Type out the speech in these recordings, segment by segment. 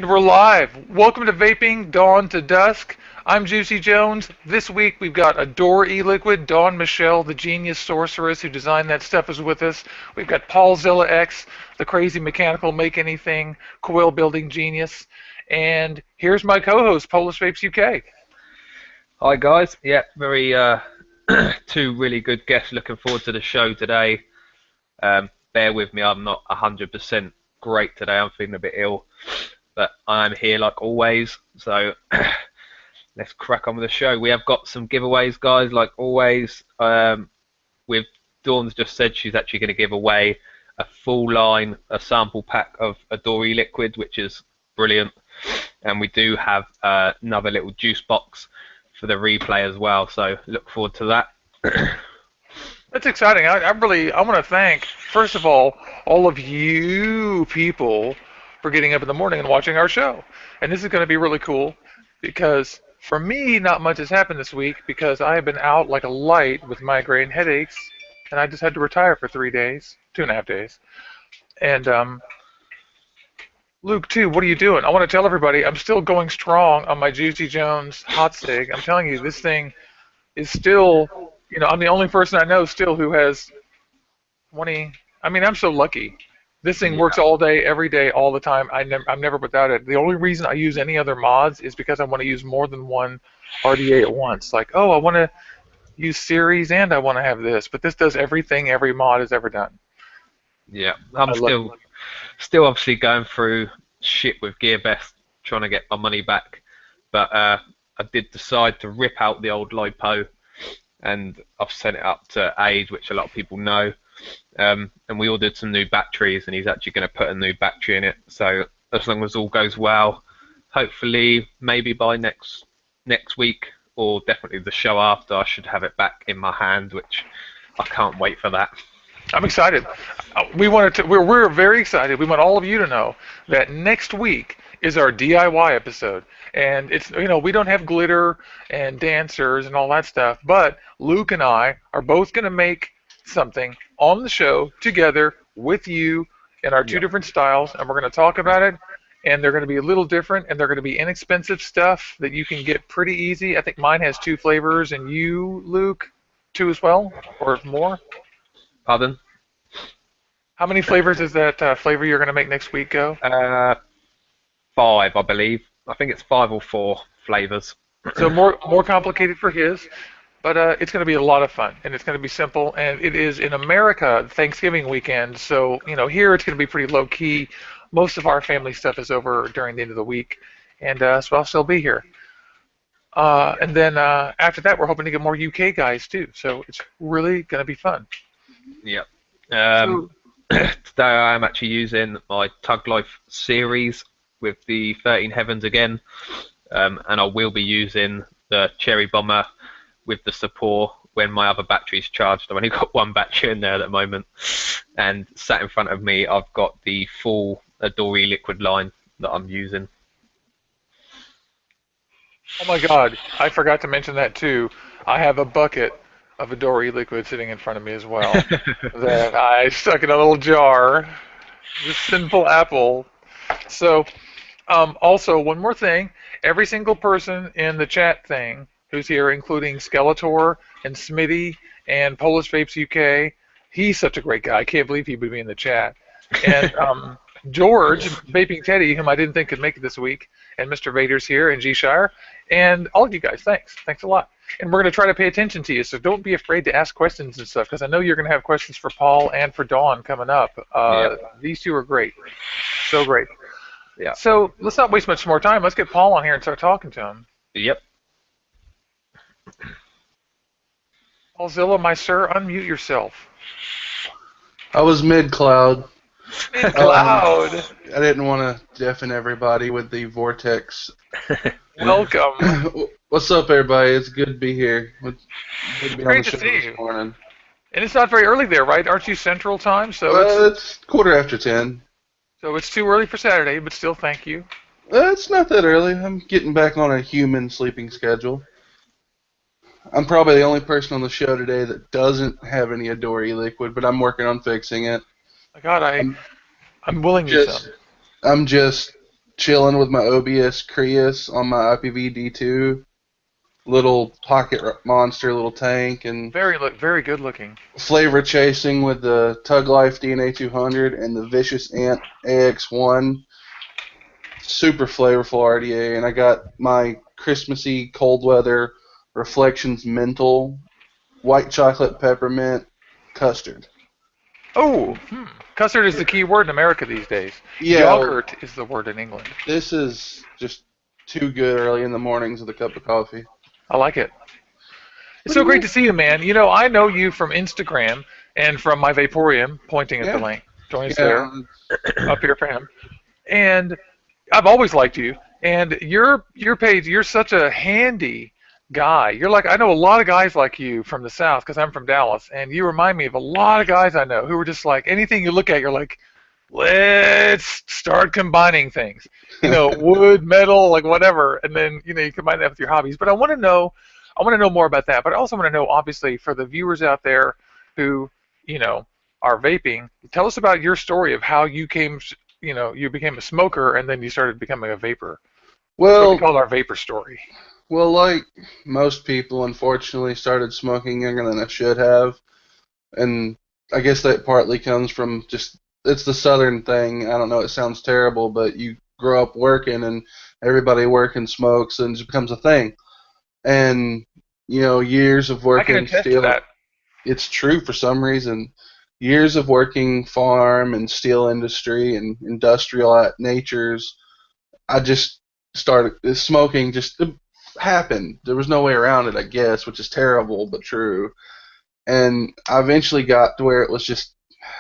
We're live. Welcome to Vaping, Dawn to Dusk. I'm Juicy Jones. This week we've got Adore eLiquid. Dawn Michelle, the genius sorceress who designed that stuff, is with us. We've got PaulZillaX, the crazy mechanical make anything coil building genius. And here's my co-host, PolishVapesUK. Hi guys, yeah, very two really good guests. Looking forward to the show today. Bear with me, I'm not 100% great today. I'm feeling a bit ill, but I'm here like always. So let's crack on with the show. We have got some giveaways, guys, like always. With Dawn's just said she's actually going to give away a full line, a sample pack of Adore eLiquid, which is brilliant. And we do have another little juice box for the replay as well, so look forward to that. That's exciting. I want to thank, first of all of you people for getting up in the morning and watching our show. And this is going to be really cool because for me, not much has happened this week because I have been out like a light with migraine headaches, and I just had to retire for 3 days, 2.5 days. And Luke, too, what are you doing? I want to tell everybody I'm still going strong on my Juicy Jones hot stick. I'm telling you, this thing is still, I'm the only person I know still who has 20. I mean, I'm so lucky. This thing works all day, every day, all the time. I'm never without it. The only reason I use any other mods is because I want to use more than one RDA at once. Like, oh, I want to use series and I want to have this. But this does everything every mod has ever done. Yeah, I'm still obviously going through shit with GearBest, trying to get my money back. But I did decide to rip out the old LiPo, and I've sent it up to Age, which a lot of people know. And we ordered some new batteries, and he's actually going to put a new battery in it. So as long as all goes well, hopefully maybe by next week, or definitely the show after, I should have it back in my hand, which I can't wait for that. I'm excited. We're very excited. We want all of you to know that next week is our DIY episode. And it's, we don't have glitter and dancers and all that stuff, but Luke and I are both going to make something on the show together with you in our two different styles, and we're going to talk about it, and they're going to be a little different, and they're going to be inexpensive stuff that you can get pretty easy. I think mine has 2 flavors, and you, Luke, 2 as well, or more? Pardon? How many flavors is that flavor you're going to make next week go? 5, I believe. I think it's 5 or 4 flavors. So more complicated for his, but it's going to be a lot of fun, and it's going to be simple, and it is in America Thanksgiving weekend, so here it's going to be pretty low key. Most of our family stuff is over during the end of the week, and so I'll still be here. And then after that, we're hoping to get more UK guys too, so it's really going to be fun. Yep. Today I am actually using my Tug Life series with the 13 Heavens again, and I will be using the Cherry Bomber with the support when my other battery's charged. I've only got 1 battery in there at the moment, and sat in front of me I've got the full Adore eLiquid line that I'm using. Oh my God, I forgot to mention that too. I have a bucket of Adore eLiquid sitting in front of me as well that I stuck in a little jar. The sinful apple. So, also one more thing. Every single person in the chat thing who's here, including Skeletor and Smitty and PolishVapesUK, he's such a great guy. I can't believe he would be in the chat. And George, Vaping Teddy, whom I didn't think could make it this week, and Mr. Vader's here, and G-Shire, and all of you guys, thanks. Thanks a lot. And we're going to try to pay attention to you, so don't be afraid to ask questions and stuff, because I know you're going to have questions for Paul and for Dawn coming up. These two are great. So great. Yeah. So let's not waste much more time. Let's get Paul on here and start talking to him. Yep. PaulZilla, my sir, unmute yourself. I was mid-cloud. Mid-cloud. I didn't want to deafen everybody with the vortex. Welcome. What's up, everybody? It's good to be here. Good to be Great on the to show see this you. morning. And it's not very early there, right? Aren't you Central Time? So It's 10:15. So it's too early for Saturday, but still thank you. It's not that early. I'm getting back on a human sleeping schedule. I'm probably the only person on the show today that doesn't have any Adore eLiquid, but I'm working on fixing it. My God, I'm willing you some. I'm just chilling with my OBS Creus on my IPV-D2, little pocket monster, little tank, and Very good looking. flavor chasing with the Tug Life DNA 200 and the Vicious Ant AX1. Super flavorful RDA, and I got my Christmassy cold weather Reflections Mental, white chocolate peppermint, custard. Oh, custard is the key word in America these days. Yeah, Yogurt is the word in England. this is just too good early in the mornings with a cup of coffee. I like it. It's so great to see you, man. You know, I know you from Instagram and from my Vaporium, pointing at the link. Join us there, up here for him. And I've always liked you. And your page, you're such a handy guy. You're like, I know a lot of guys like you from the South because I'm from Dallas. And you remind me of a lot of guys I know who are just like, anything you look at, you're like, let's start combining things. You know, wood, metal, like whatever. And then, you know, you combine that with your hobbies. But I want to know more about that. But I also want to know, obviously, for the viewers out there who, you know, are vaping, tell us about your story of how you came, you know, you became a smoker and then you started becoming a vapor. That's what we call our vapor story. Well, like most people, unfortunately, started smoking younger than I should have. And I guess that partly comes from just, it's the Southern thing. I don't know, it sounds terrible, but you grow up working and everybody working smokes and it just becomes a thing. And, you know, years of working I can attest to that. It's true for some reason. Years of working farm and steel industry and industrial natures, I just started smoking. Just it happened. There was no way around it, I guess, which is terrible but true. And I eventually got to where it was just,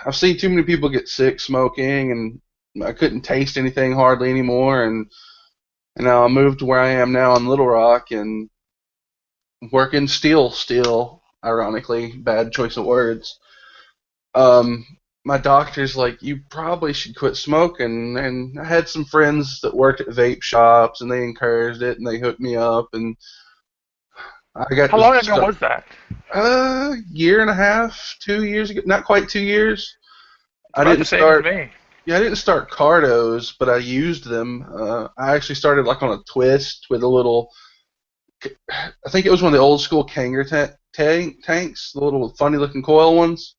I've seen too many people get sick smoking, and I couldn't taste anything hardly anymore. And now I moved to where I am now in Little Rock and working steel, ironically, bad choice of words. My doctor's like, you probably should quit smoking. And I had some friends that worked at vape shops, and they encouraged it, and they hooked me up. And I got. How long ago was that? Year and a half, 2 years ago. Not quite 2 years. I didn't start. Me. Yeah, I didn't start Cardos, but I used them. I actually started like on a twist with a little. I think it was one of the old school Kanger tanks, the little funny looking coil ones.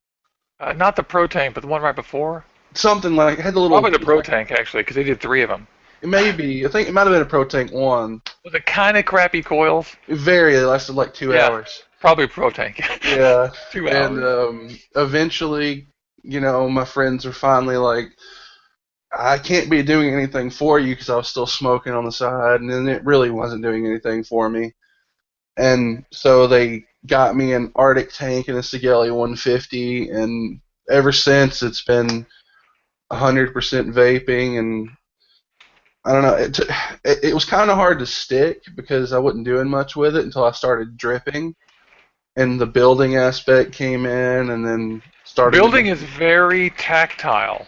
Not the Pro Tank, but the one right before. Something like, it had the little. Probably the Pro Tank actually, because they did 3 of them. Maybe. I think it might have been a Pro Tank 1. Was it kind of crappy coils? They lasted like 2 hours. Probably Pro Tank. Yeah. 2 hours. And eventually, you know, my friends were finally like, I can't be doing anything for you because I was still smoking on the side, and then it really wasn't doing anything for me. And so they got me an Arctic tank and a Sigelli 150, and ever since it's been 100% vaping. And I don't know, it was kind of hard to stick because I wasn't doing much with it until I started dripping, and the building aspect came in, and then started. Building is very tactile.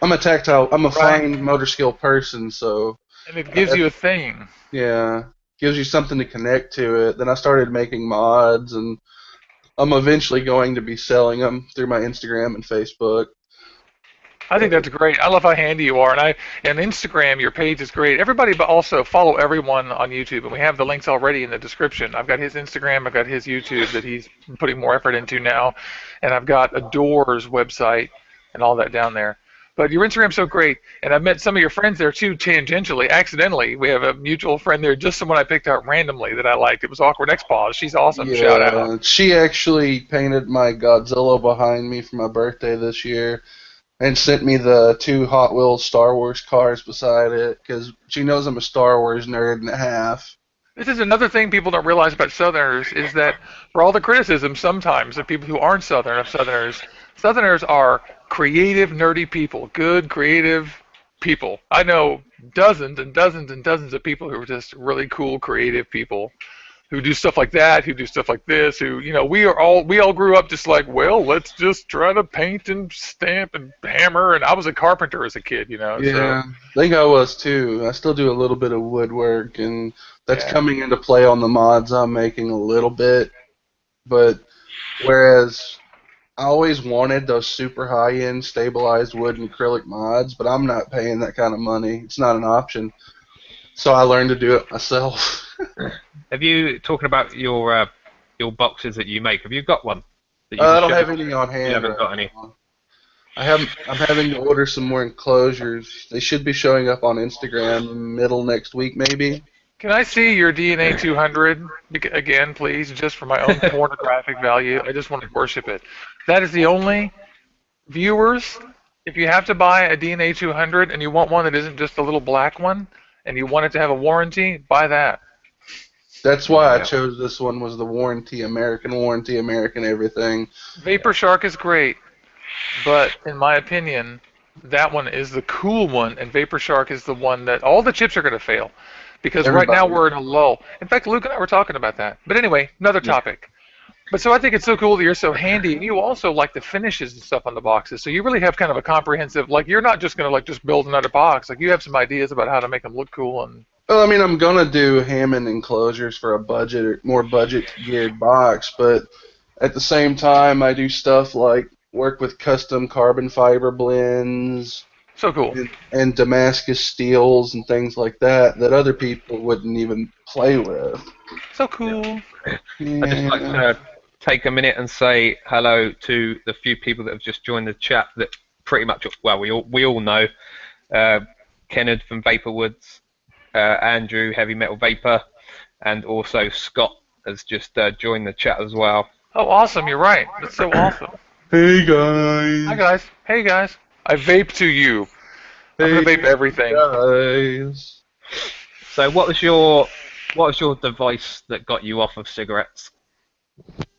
I'm a fine motor skill person, so. And it gives you a thing. Yeah. Gives you something to connect to it. Then I started making mods, and I'm eventually going to be selling them through my Instagram and Facebook. I think that's great. I love how handy you are, and Instagram, your page is great. Everybody, but also follow everyone on YouTube, and we have the links already in the description. I've got his Instagram, I've got his YouTube that he's putting more effort into now, and I've got Adore's website and all that down there. But your Instagram's so great, and I've met some of your friends there too, tangentially, accidentally. We have a mutual friend there, just someone I picked out randomly that I liked. It was Awkward X-Paws. She's awesome. Yeah, shout out. She actually painted my Godzilla behind me for my birthday this year, and sent me the 2 Hot Wheels Star Wars cars beside it because she knows I'm a Star Wars nerd and a half. This is another thing people don't realize about Southerners is that for all the criticism sometimes of people who aren't Southerners, Southerners are creative, nerdy people, good, creative people. I know dozens and dozens and dozens of people who are just really cool, creative people who do stuff like that, who do stuff like this, who, you know, we all grew up just like, well, let's just try to paint and stamp and hammer, and I was a carpenter as a kid, you know. Yeah, so. I think I was too. I still do a little bit of woodwork, and that's coming into play on the mods I'm making a little bit. But whereas I always wanted those super high-end stabilized wood and acrylic mods, but I'm not paying that kind of money. It's not an option. So I learned to do it myself. Have you, talking about your boxes that you make, have you got one that you I can don't show? have any on hand. You haven't right got any. now. I'm having to order some more enclosures. They should be showing up on Instagram middle next week, maybe. Can I see your DNA 200 again, please, just for my own pornographic value? I just want to worship it. That is the only viewers. If you have to buy a DNA 200 and you want one that isn't just a little black one, and you want it to have a warranty, buy that. That's why I Yeah. chose this one. Was the warranty, American everything. Vapor Shark is great, but in my opinion, that one is the cool one, and Vapor Shark is the one that all the chips are going to fail. Because right now Everybody. we're in a lull. In fact, Luke and I were talking about that. But anyway, another topic. But so I think it's so cool that you're so handy, and you also like the finishes and stuff on the boxes. So you really have kind of a comprehensive, like you're not just going to like just build another box. Like you have some ideas about how to make them look cool. And Well, I mean, I'm gonna do Hammond enclosures for a more budget geared box, but at the same time, I do stuff like work with custom carbon fiber blends so cool. and Damascus steels and things like that that other people wouldn't even play with. So cool. I'd just like to take a minute and say hello to the few people that have just joined the chat that pretty much, well, we all know. Kenneth from Vaporwoods, Andrew, Heavy Metal Vapor, and also Scott has just joined the chat as well. Oh, awesome. You're right. That's so awesome. Hey guys. Hi, guys. Hey, guys. I vape to you. I'm going to vape everything. Guys. So what was your device that got you off of cigarettes?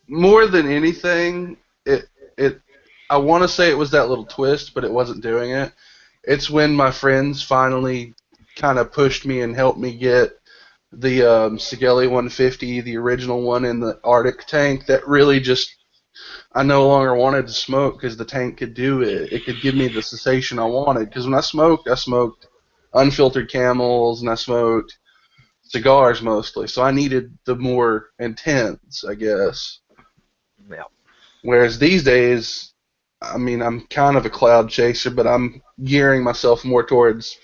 More than anything, I want to say it was that little twist, but it wasn't doing it. It's when my friends finally kind of pushed me and helped me get the Sigelli 150, the original one in the Arctic tank. That really just, I no longer wanted to smoke because the tank could do it. It could give me the cessation I wanted. Because when I smoked unfiltered Camels and I smoked cigars mostly. So I needed the more intense, I guess. Yeah. Whereas these days, I mean, I'm kind of a cloud chaser, but I'm gearing myself more towards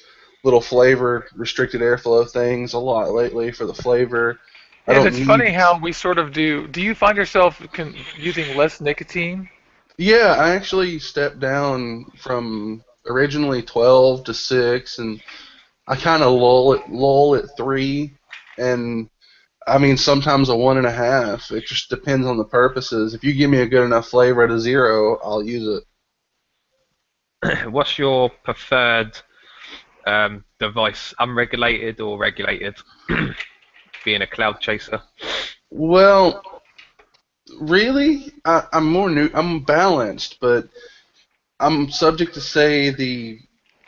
little flavor, restricted airflow things a lot lately for the flavor. I And don't it's need. funny how we sort of do. Do you find yourself using less nicotine? Yeah, I actually stepped down from originally 12 to 6, and I kind of lull at 3, and I mean sometimes a 1.5. It just depends on the purposes. If you give me a good enough flavor at a 0, I'll use it. What's your preferred device, unregulated or regulated? Being a cloud chaser. Well, really, I'm balanced, but I'm subject to say the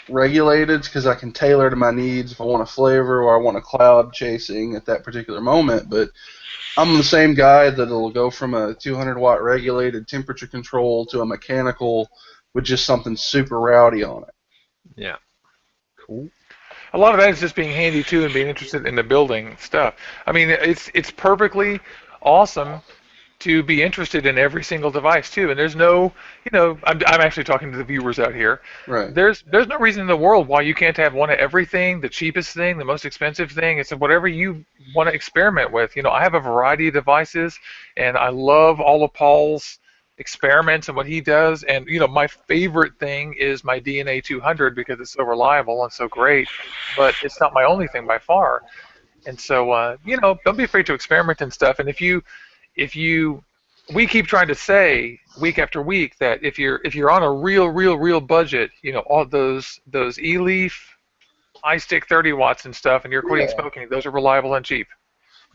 regulated because I can tailor to my needs if I want a flavor or I want a cloud chasing at that particular moment. But I'm the same guy that'll go from a 200 watt regulated temperature control to a mechanical with just something super rowdy on it. Yeah. Cool. A lot of that is just being handy too and being interested in the building stuff. I mean, it's perfectly awesome to be interested in every single device too. And there's no, I'm actually talking to the viewers out here. Right. There's no reason in the world why you can't have one of everything, the cheapest thing, the most expensive thing. It's whatever you want to experiment with. I have a variety of devices, and I love all of Paul's experiments and what he does. And my favorite thing is my DNA 200 because it's so reliable and so great. But it's not my only thing by far. And so don't be afraid to experiment and stuff. And if you we keep trying to say week after week that if you're on a real budget, all those e-leaf iStick 30 watts and stuff, and you're quitting smoking, those are reliable and cheap.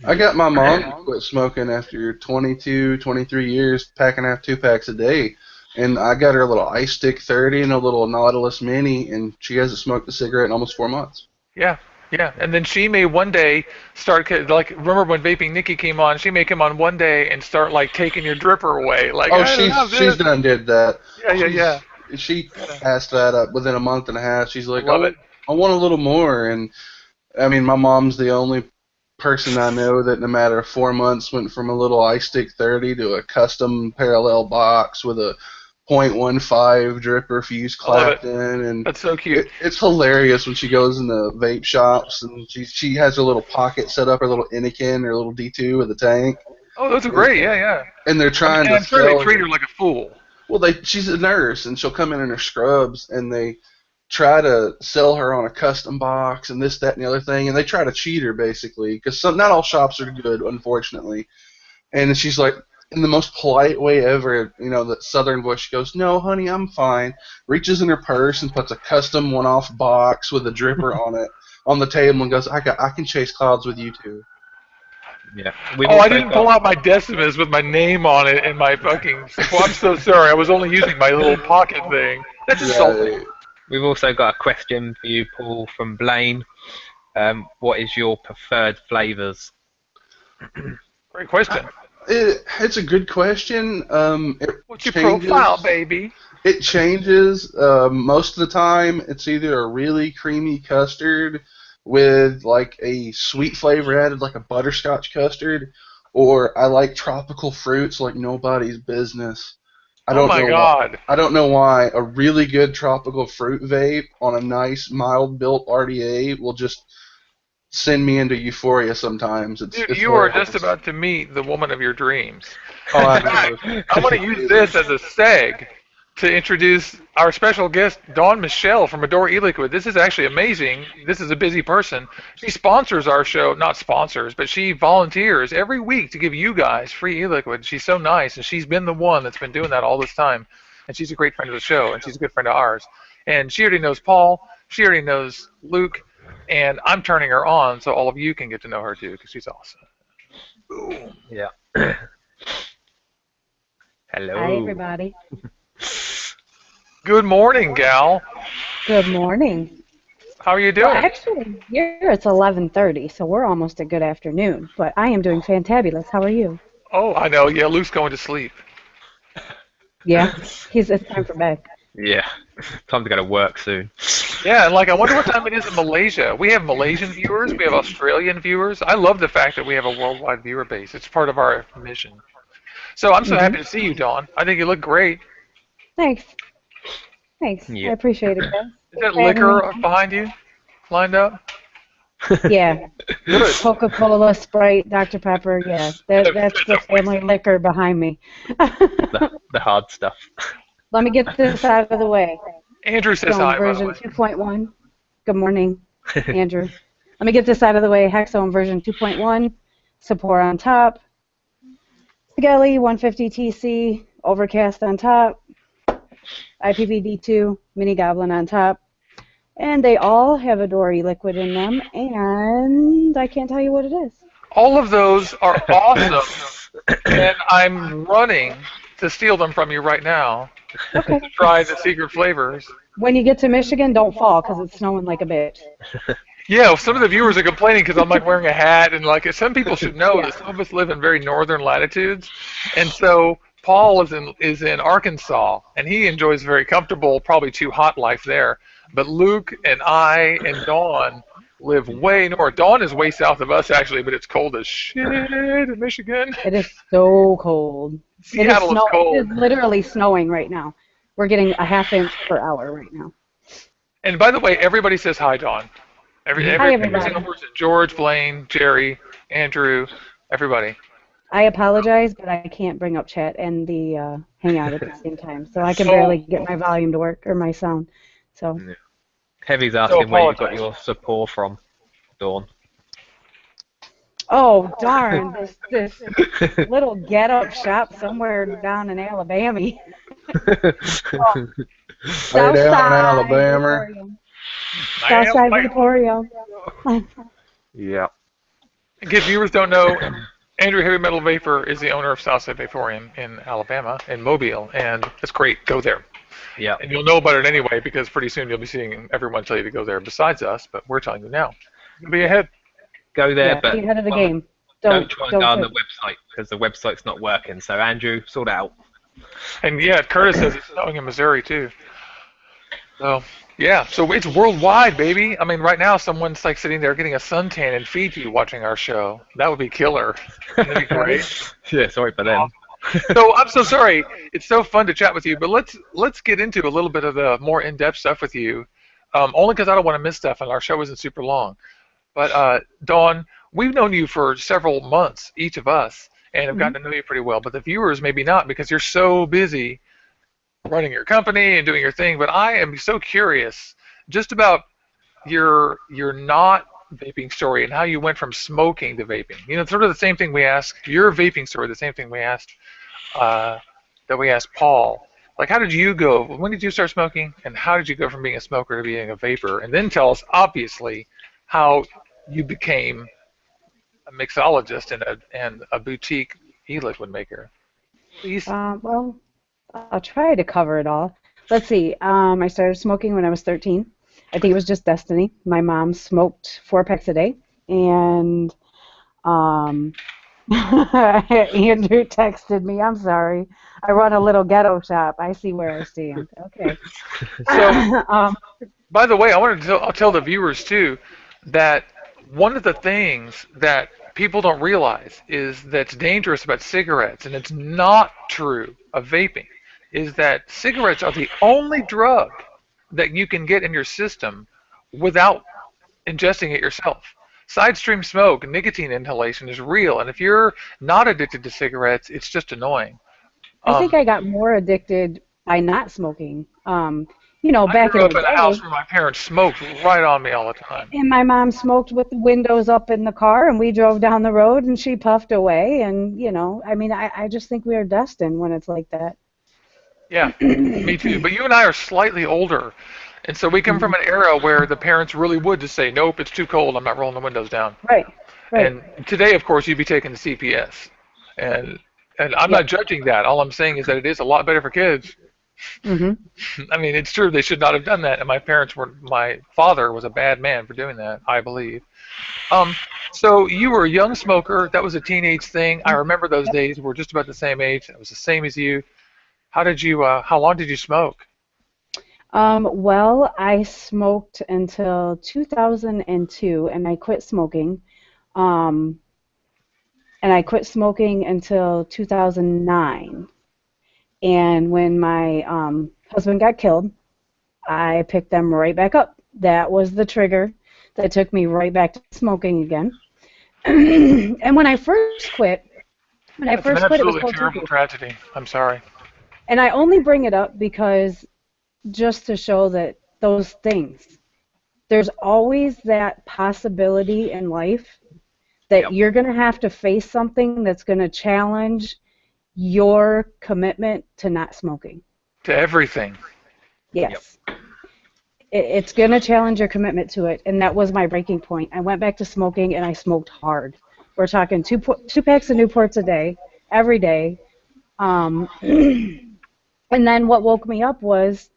I got my mom to quit smoking after 22, 23 years, packing out 2 packs a day. And I got her a little iStick 30 and a little Nautilus Mini, and she hasn't smoked a cigarette in almost 4 months. Yeah. And then she may one day start, like, remember when Vaping Nikki came on, she may come on one day and start, like, taking your dripper away. Like, she's done did that. Yeah. She passed that up within a month and a half. She's like, Love it. I want a little more. And, I mean, my mom's the only person I know that in a matter of 4 months went from a little iStick 30 to a custom parallel box with a .15 dripper fuse clapped in, and That's so cute. it's hilarious when she goes in the vape shops and she has her little pocket set up, her little Anakin, her little D2 with a tank. Oh, those are great. Yeah. And they're trying to I'm sure sell they treat her. her like a fool. Well, she's a nurse, and she'll come in her scrubs, and they try to sell her on a custom box and this, that, and the other thing, and they try to cheat her basically because not all shops are good, unfortunately. And she's like, in the most polite way ever, that southern voice, she goes, "No, honey, I'm fine." Reaches in her purse and puts a custom one-off box with a dripper on it on the table and goes, I can chase clouds with you too." Yeah. I didn't pull out my Decimus with my name on it and my fucking... Well, I'm so sorry. I was only using my little pocket thing. That's insulting. We've also got a question for you, Paul, from Blaine. What is your preferred flavors? Great question. It's a good question. What's your profile, baby? It changes. Most of the time, it's either a really creamy custard with like a sweet flavor added, like a butterscotch custard, or I like tropical fruits like nobody's business. I don't know why a really good tropical fruit vape on a nice mild built RDA will just send me into euphoria sometimes. Dude, you are just about to meet the woman of your dreams. Oh, I know. I'm going to use this as a seg to introduce our special guest, Dawn Michelle from Adore eLiquid. This is actually amazing. This is a busy person. She sponsors our show, not sponsors, but she volunteers every week to give you guys free eLiquid. She's so nice, and she's been the one that's been doing that all this time. And she's a great friend of the show, and she's a good friend of ours. And she already knows Paul. She already knows Luke. And I'm turning her on so all of you can get to know her too, because she's awesome. Boom. Yeah. Hello. Hi, everybody. Good morning, gal. Good morning. How are you doing? Well, actually, here it's 11:30, so we're almost at good afternoon. But I am doing fantabulous. How are you? Oh, I know. Yeah, Luke's going to sleep. Yeah, it's time for bed. Yeah. Time to go to work soon. Yeah, and I wonder what time it is in Malaysia. We have Malaysian viewers. We have Australian viewers. I love the fact that we have a worldwide viewer base. It's part of our mission. So I'm so happy to see you, Dawn. I think you look great. Thanks. Yeah. I appreciate it, guys. Is that liquor behind you, lined up? Yeah. Good. Coca-Cola, Sprite, Dr. Pepper. Yeah, that's the family liquor behind me. The hard stuff. Let me get this out of the way. Andrew says hi, by the way. Version 2.1. Good morning, Andrew. Let me get this out of the way. Hexone version 2.1. Support on top. Skelly 150 TC. Overcast on top. IPVD2. Mini Goblin on top. And they all have Adore eLiquid in them, and I can't tell you what it is. All of those are awesome, and I'm running to steal them from you right now. Okay. To try the secret flavors. When you get to Michigan, don't fall, because it's snowing like a bitch. Yeah, some of the viewers are complaining because I'm wearing a hat, and some people should know that some of us live in very northern latitudes, and so Paul is in Arkansas, and he enjoys very comfortable, probably too hot life there. But Luke and I and Dawn live way north. Dawn is way south of us, actually, but it's cold as shit in Michigan. It is so cold. Seattle is cold. It is literally snowing right now. We're getting a half inch per hour right now. And by the way, everybody says hi, Dawn. Hi, everybody. Single person. George, Blaine, Jerry, Andrew, everybody. I apologize, but I can't bring up chat and the Hangout at the same time, so I can barely get my volume to work, or my sound. So. Yeah. Heavy's asking where you got your support from, Dawn. Oh, darn, this little get-up shop somewhere down in Alabama. Down in Alabama. Southside Victoria. Yeah. In case viewers don't know, Andrew Heavy Metal Vapor is the owner of Southside Vaporium in Alabama, in Mobile, and it's great. Go there. Yeah. And you'll know about it anyway, because pretty soon you'll be seeing everyone tell you to go there besides us, but we're telling you now. You'll be ahead. Go there, but be ahead of the game. Don't try and go on the website, because the website's not working. So, Andrew, sort it out. And yeah, Curtis says it's snowing in Missouri, too. So, Yeah, so it's worldwide, baby. I mean, right now, someone's like sitting there getting a suntan in Fiji watching our show. That would be killer. Wouldn't that be great? Yeah, sorry for them. So I'm so sorry. It's so fun to chat with you, but let's get into a little bit of the more in-depth stuff with you. Only because I don't want to miss stuff, and our show isn't super long. But Dawn, we've known you for several months, each of us, and have gotten to know you pretty well. But the viewers maybe not because you're so busy running your company and doing your thing. But I am so curious just about your not vaping story and how you went from smoking to vaping. You know, sort of the same thing we asked your vaping story, the same thing we asked Paul. Like, how did you go? When did you start smoking, and how did you go from being a smoker to being a vapor? And then tell us, obviously, how you became a mixologist and a boutique e-liquid maker. Please. Well, I'll try to cover it all. Let's see. I started smoking when I was 13. I think it was just destiny. My mom smoked 4 packs a day, and Andrew texted me. I'm sorry. I run a little ghetto shop. I see where I stand. Okay. So, by the way, I'll tell the viewers too that one of the things that people don't realize is that's dangerous about cigarettes, and it's not true of vaping, is that cigarettes are the only drug that you can get in your system without ingesting it yourself. Side stream smoke, nicotine inhalation is real, and if you're not addicted to cigarettes, it's just annoying. I think I got more addicted by not smoking. You know, I back grew in up the in a day, house where my parents smoked right on me all the time. and my mom smoked with the windows up in the car, and we drove down the road, and she puffed away, and you know, I mean, I just think we are destined when it's like that. Yeah, me too. But you and I are slightly older, and so we come from an era where the parents really would just say, "Nope, it's too cold. I'm not rolling the windows down." Right. Right. And today, of course, you'd be taking the CPS, and I'm not judging that. All I'm saying is that it is a lot better for kids. I mean, it's true they should not have done that, and my father was a bad man for doing that, I believe. So you were a young smoker. That was a teenage thing. I remember those days. We're just about the same age. I was the same as you. How long did you smoke? Well, I smoked until 2002, and I quit smoking. And I quit smoking until 2009. And when my husband got killed, I picked them right back up. That was the trigger that took me right back to smoking again. And when I first quit, it was Absolutely cold terrible turkey. tragedy. I'm sorry. And I only bring it up because just to show that those things, there's always that possibility in life that you're going to have to face something that's going to challenge your commitment to not smoking. To everything. Yes. It's going to challenge your commitment to it, and that was my breaking point. I went back to smoking, and I smoked hard. We're talking two packs of Newports a day, every day. And then what woke me up was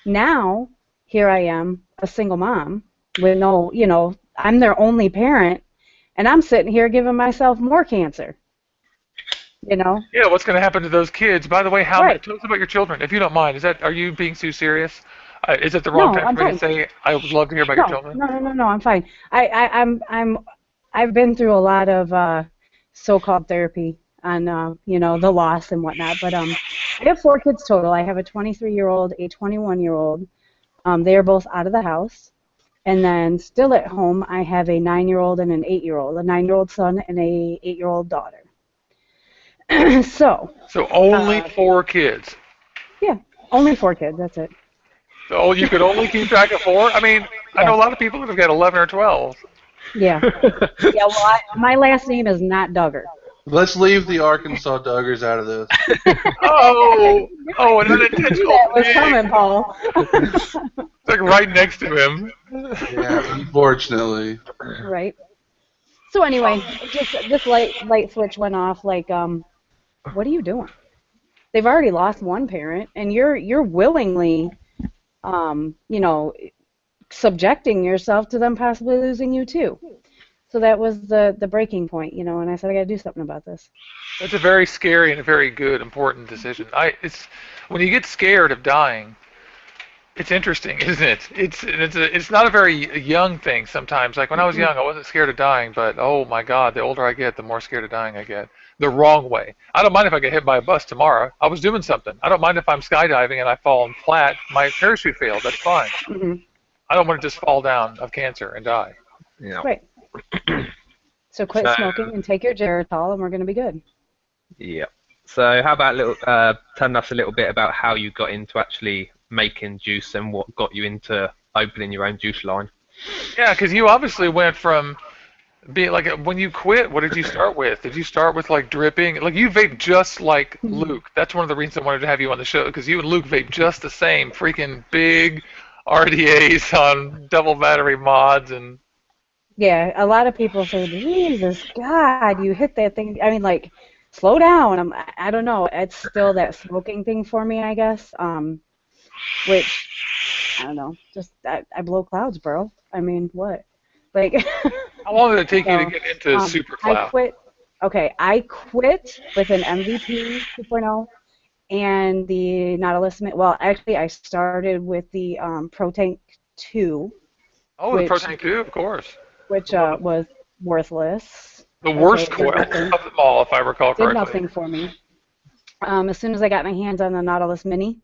now here I am, a single mom with no, you know, I'm their only parent, and I'm sitting here giving myself more cancer. You know? Yeah, what's going to happen to those kids? By the way, tell us about your children, if you don't mind. Are you being too serious? Is it the wrong time for me to say? I would love to hear about your children. No, I'm fine. I've been through a lot of so-called therapy on you know, the loss and whatnot. But I have 4 kids total. I have a 23-year-old, a 21-year-old. They are both out of the house. And then still at home, I have a 9-year-old and an 8-year-old, a 9-year-old son and a 8-year-old daughter. So only 4 kids. Yeah, only 4 kids. That's it. So you could only keep track of 4? I mean, I know a lot of people that have got 11 or 12. Yeah. Yeah. Well, my last name is not Duggar. Let's leave the Arkansas Duggars out of this. Oh, an unintentional That was thing. coming, Paul. It's like right next to him. Yeah, unfortunately. Right. So anyway, just this light switch went off. Like, what are you doing? They've already lost one parent, and you're willingly, you know, subjecting yourself to them possibly losing you too. So that was the breaking point, you know, and I said I got to do something about this. That's a very scary and a very good, important decision. When you get scared of dying, It's interesting, isn't it? It's not a very young thing sometimes. Like when I was young, I wasn't scared of dying, but oh my God, the older I get, the more scared of dying I get. The wrong way. I don't mind if I get hit by a bus tomorrow. I was doing something. I don't mind if I'm skydiving and I fall and flat. My parachute failed. That's fine. Mm-hmm. I don't want to just fall down of cancer and die. Yeah. Right. So quit smoking and take your Geritol, and we're going to be good. Yeah. So how about telling us a little bit about how you got into actually making juice and what got you into opening your own juice line? Yeah, because you obviously went from being like when you quit. What did you start with? Did you start with like dripping? Like you vape just like Luke. That's one of the reasons I wanted to have you on the show because you and Luke vape just the same. Freaking big RDAs on double battery mods and. Yeah, a lot of people say, Jesus God, you hit that thing. I mean, like, slow down. I don't know. It's still that smoking thing for me, I guess. Which, I don't know. Just, I blow clouds, bro. I mean, what? Like. How long did it take you to get into super cloud? I quit with an MVP 2.0 and the Nautilus. Well, actually, I started with the Pro Tank 2. Oh, the Pro Tank 2, of course. Which was worthless. The worst coil of them all, if I recall correctly. Did nothing for me. As soon as I got my hands on the Nautilus Mini,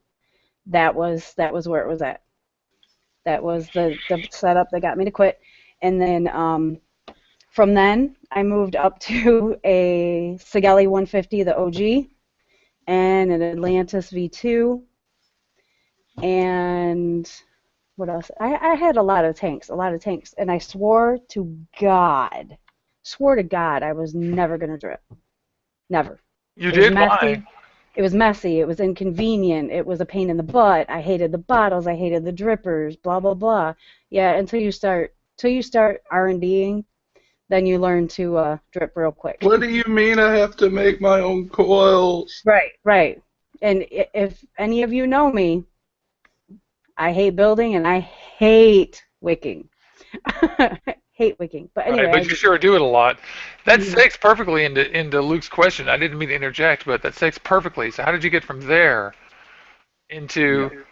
that was where it was at. That was the setup that got me to quit. And then from then, I moved up to a Sigelli 150, the OG, and an Atlantis V2, and what else? I had a lot of tanks, and I swore to God, I was never going to drip. Never. You did? Why? It was messy. It was inconvenient. It was a pain in the butt. I hated the bottles. I hated the drippers, blah, blah, blah. Yeah, until you start R&Ding, then you learn to drip real quick. What do you mean I have to make my own coils? Right. And if any of you know me, I hate building and I hate wicking. Hate wicking. But anyway. Right, but you sure do it a lot. That segues perfectly into Luke's question. I didn't mean to interject, but that segues perfectly. So how did you get from there into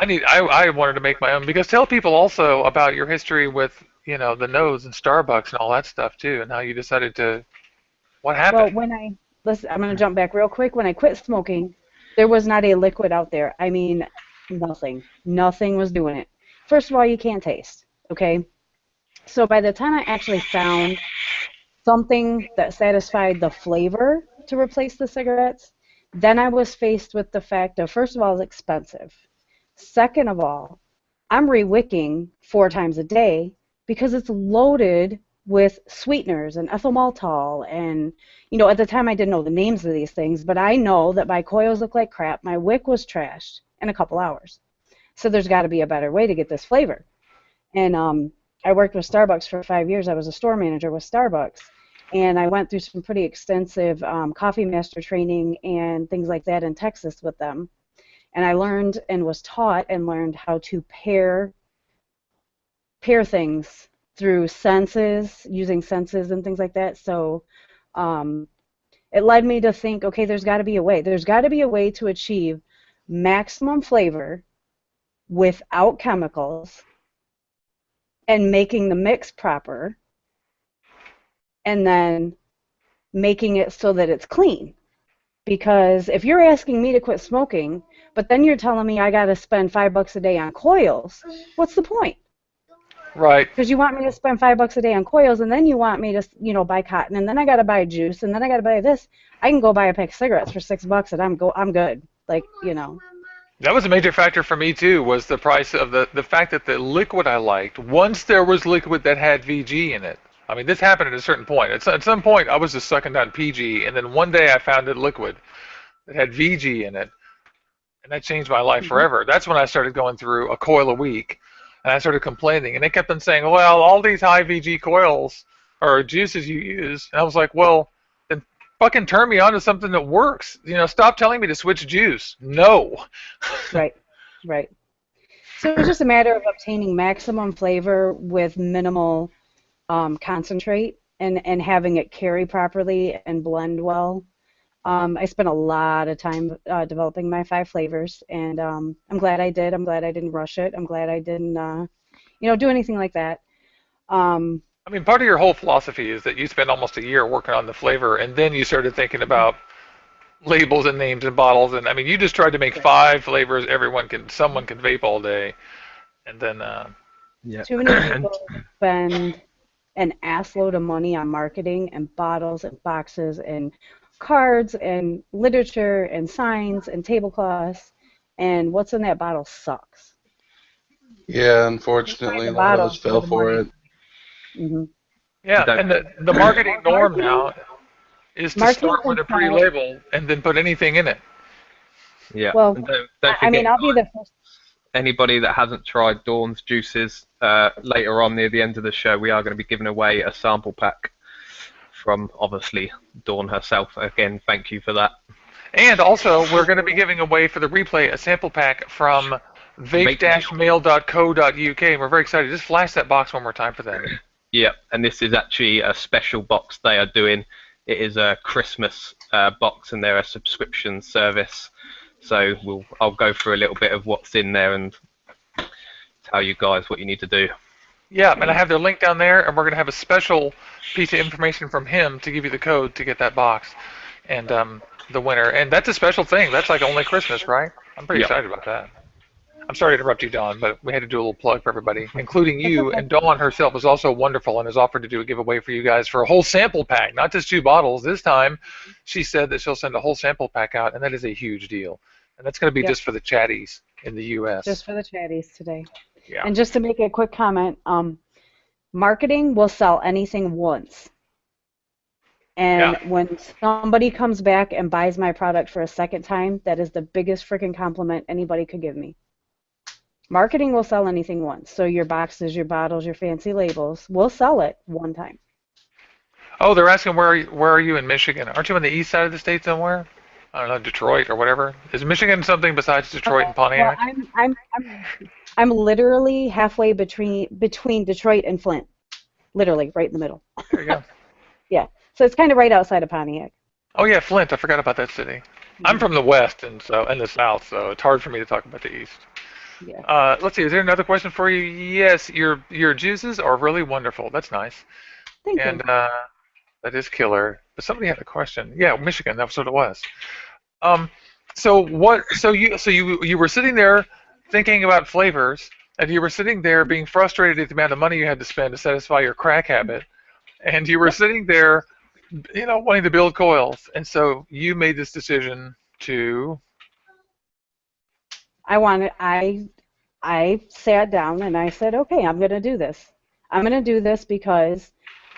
I wanted to make my own, because tell people also about your history with, the nose and Starbucks and all that stuff too, and how you decided to what happened? Well, I'm going to jump back real quick. When I quit smoking, there was not a liquid out there. I mean, Nothing was doing it. First of all, you can't taste, okay? So by the time I actually found something that satisfied the flavor to replace the cigarettes, then I was faced with the fact of, first of all, it's expensive. Second of all, I'm re-wicking 4 times a day because it's loaded with sweeteners and ethyl maltol, and at the time I didn't know the names of these things, but I know that my coils look like crap. My wick was trashed in a couple hours. So there's got to be a better way to get this flavor. And I worked with Starbucks for 5 years. I was a store manager with Starbucks. And I went through some pretty extensive coffee master training and things like that in Texas with them. And I learned and was taught and learned how to pair things through senses, using senses and things like that. So it led me to think, okay, there's got to be a way. There's got to be a way to achieve maximum flavor without chemicals and making the mix proper and then making it so that it's clean. Because if you're asking me to quit smoking, but then you're telling me I got to spend $5 a day on coils, what's the point? Right. Because you want me to spend $5 a day on coils, and then you want me to, buy cotton, and then I got to buy juice, and then I got to buy this. I can go buy a pack of cigarettes for $6, and I'm good. That was a major factor for me too. Was the price of the fact that the liquid I liked. Once there was liquid that had VG in it. I mean, this happened at a certain point. At some point, I was just sucking down PG, and then one day I found a liquid that had VG in it, and that changed my life forever. That's when I started going through a coil a week. And I started complaining, and they kept on saying, well, all these high VG coils or juices you use. And I was like, well, then fucking turn me on to something that works. Stop telling me to switch juice. No. Right. So it's just a matter of obtaining maximum flavor with minimal concentrate and having it carry properly and blend well. I spent a lot of time developing my 5 flavors, and I'm glad I did. I'm glad I didn't rush it. I'm glad I didn't, do anything like that. I mean, part of your whole philosophy is that you spent almost a year working on the flavor, and then you started thinking about labels and names and bottles. And I mean, you just tried to make 5 flavors someone can vape all day, and then Yeah. Too many people spend an assload of money on marketing and bottles and boxes and cards and literature and signs and tablecloths, and what's in that bottle sucks. Yeah, unfortunately, a lot of us fell for it. Mm-hmm. yeah, and the marketing norm now is to Marketing start with a is not- pre-label and then put anything in it. Yeah. Well, And don't forget, I mean, I'll be the first. anybody that hasn't tried Dawn's juices, later on near the end of the show, we are going to be giving away a sample pack from, obviously, Dawn herself. Again, thank you for that. And also, we're going to be giving away for the replay a sample pack from vape-mail.co.uk. And we're very excited. Just flash that box one more time for them. Yeah, and this is actually a special box they are doing. It is a Christmas box, and they're a subscription service. So I'll go through a little bit of what's in there and tell you guys what you need to do. Yeah, and I have their link down there, and we're going to have a special piece of information from him to give you the code to get that box and the winner. And that's a special thing. That's like only Christmas, right? I'm pretty excited about that. I'm sorry to interrupt you, Dawn, but we had to do a little plug for everybody, including you. And Dawn herself is also wonderful and has offered to do a giveaway for you guys for a whole sample pack, not just 2 bottles. This time, she said that she'll send a whole sample pack out, and that is a huge deal. And that's going to be just for the chatties in the U.S. Just for the chatties today. Yeah. And just to make a quick comment, marketing will sell anything once. And when somebody comes back and buys my product for a second time, that is the biggest freaking compliment anybody could give me. Marketing will sell anything once. So your boxes, your bottles, your fancy labels, we'll sell it one time. Oh, they're asking where are you in Michigan? Aren't you on the east side of the state somewhere? I don't know, Detroit or whatever. Is Michigan something besides Detroit and Pontiac? Well, I'm literally halfway between Detroit and Flint. Literally, right in the middle. There you go. Yeah. So it's kind of right outside of Pontiac. Oh yeah, Flint. I forgot about that city. I'm from the west and the south, so it's hard for me to talk about the east. Yeah. Let's see. Is there another question for you? Yes, your juices are really wonderful. That's nice. Thank you. And that is killer. But somebody had a question. Yeah, Michigan. That's what it was. So you were sitting there thinking about flavors, and you were sitting there being frustrated at the amount of money you had to spend to satisfy your crack habit, and you were sitting there, wanting to build coils, and so you made this decision to. I sat down and I said, okay, I'm going to do this. I'm going to do this because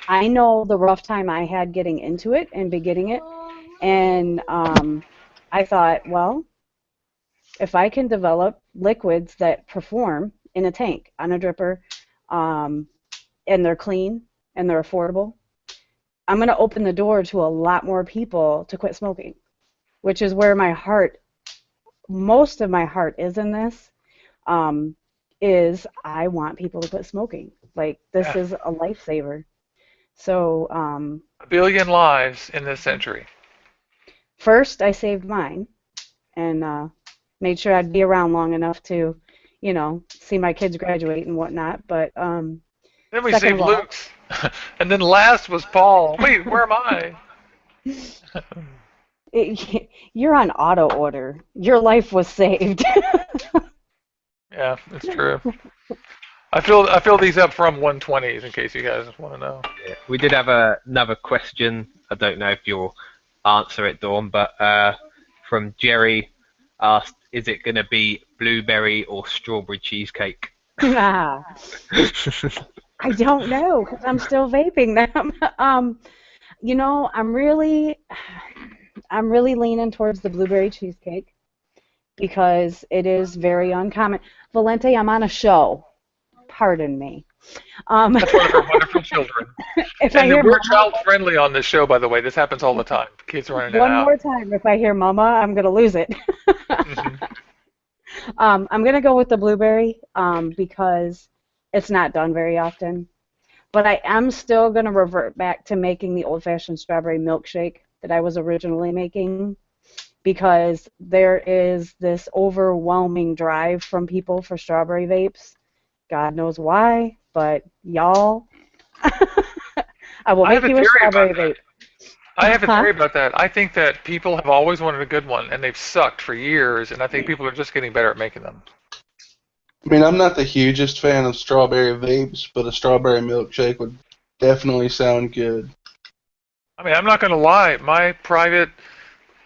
I know the rough time I had getting into it and beginning it, and I thought, well, if I can develop liquids that perform in a tank, on a dripper, and they're clean and they're affordable, I'm going to open the door to a lot more people to quit smoking, which is where most of my heart is in this, is I want people to quit smoking. Like, this is a lifesaver. So, 1 billion lives in this century. First, I saved mine and made sure I'd be around long enough to, see my kids graduate and whatnot. But then we saved Luke's, and then last was Paul. Wait, where am I? You're on auto order. Your life was saved. Yeah, it's true. I fill these up from 120s in case you guys want to know. Yeah. We did have another question. I don't know if you'll answer it, Dawn, but from Jerry asked, is it going to be blueberry or strawberry cheesecake? I don't know because I'm still vaping them. I'm really leaning towards the blueberry cheesecake because it is very uncommon. Valente, I'm on a show. Pardon me. That's one of our wonderful children. We're child-friendly on this show, by the way. This happens all the time. Kids running One out. more time. If I hear mama, I'm going to lose it. I'm going to go with the blueberry because it's not done very often. But I am still going to revert back to making the old-fashioned strawberry milkshake that I was originally making, because there is this overwhelming drive from people for strawberry vapes. God knows why, but y'all, I will I have make a you a theory strawberry about that. vape. I have a Huh? theory about that. I think that people have always wanted a good one, and they've sucked for years, and I think people are just getting better at making them. I mean, I'm not the hugest fan of strawberry vapes, but a strawberry milkshake would definitely sound good. I mean, I'm not going to lie. My private,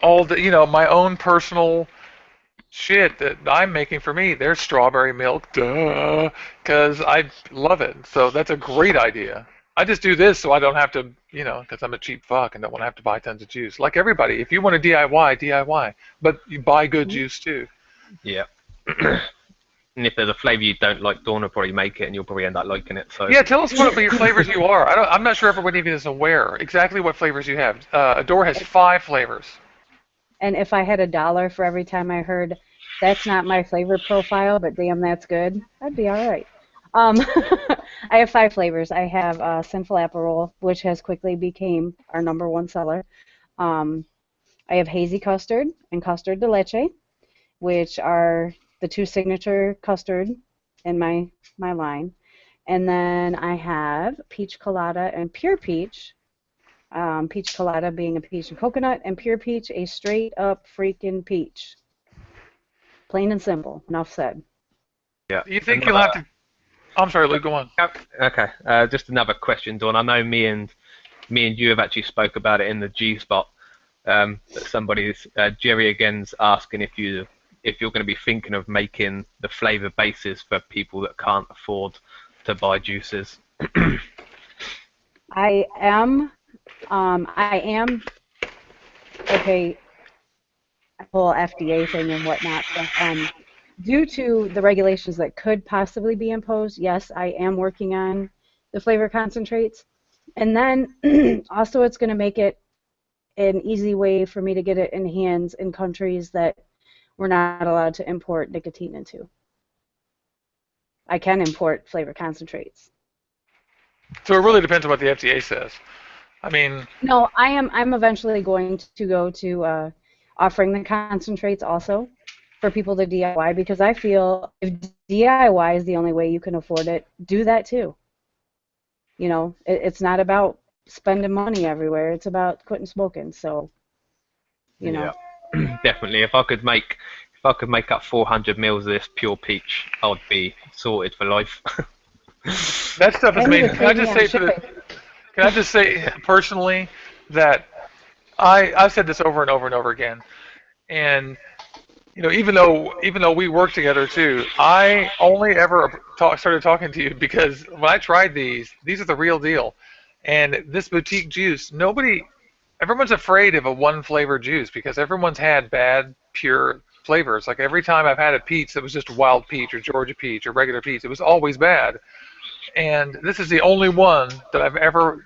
my own personal shit that I'm making for me, there's strawberry milk, duh, because I love it. So that's a great idea. I just do this so I don't have to, because I'm a cheap fuck and don't want to have to buy tons of juice. Like everybody, if you want to DIY, DIY, but you buy good juice too. Yeah. And if there's a flavour you don't like, Dawn will probably make it, and you'll probably end up liking it. So Yeah, tell us what your flavors you are. I'm not sure everyone even is aware exactly what flavors you have. Adore has 5 flavors. And if I had $1 for every time I heard, that's not my flavor profile, but damn, that's good, I'd be all right. I have 5 flavors. I have Sinful Apple Roll, which has quickly became our #1 seller. I have Hazy Custard and Custard de Leche, which are the 2 signature custard in my line. And then I have Peach Colada and Pure Peach. Peach Colada being a peach and coconut, and Pure Peach a straight up freaking peach. Plain and simple. Enough said. yeah. You think you'll have to... I'm sorry, Luke, go on. Okay. Just another question, Dawn. I know me and you have actually spoke about it in the G spot. That somebody's Jerry again's asking if you're going to be thinking of making the flavour bases for people that can't afford to buy juices. I am. Okay. Whole FDA thing and whatnot. But, due to the regulations that could possibly be imposed, yes, I am working on the flavor concentrates. And then also it's going to make it an easy way for me to get it in hands in countries that we're not allowed to import nicotine into. I can import flavor concentrates. So it really depends on what the FDA says. I mean... No, I'm eventually going to go to offering the concentrates also for people to DIY, because I feel if DIY is the only way you can afford it, do that too. It's not about spending money everywhere. It's about quitting smoking. So, Yeah, definitely. If I could make up 400 mils of this pure peach, I'd be sorted for life. That stuff is amazing. Can I just say personally that I've said this over and over and over again, and even though we work together too, I only ever started talking to you because when I tried these are the real deal, and this boutique juice, everyone's afraid of a one flavor juice because everyone's had bad pure flavors. Like every time I've had a peach that was just wild peach or Georgia peach or regular peach, it was always bad. And this is the only one that I've ever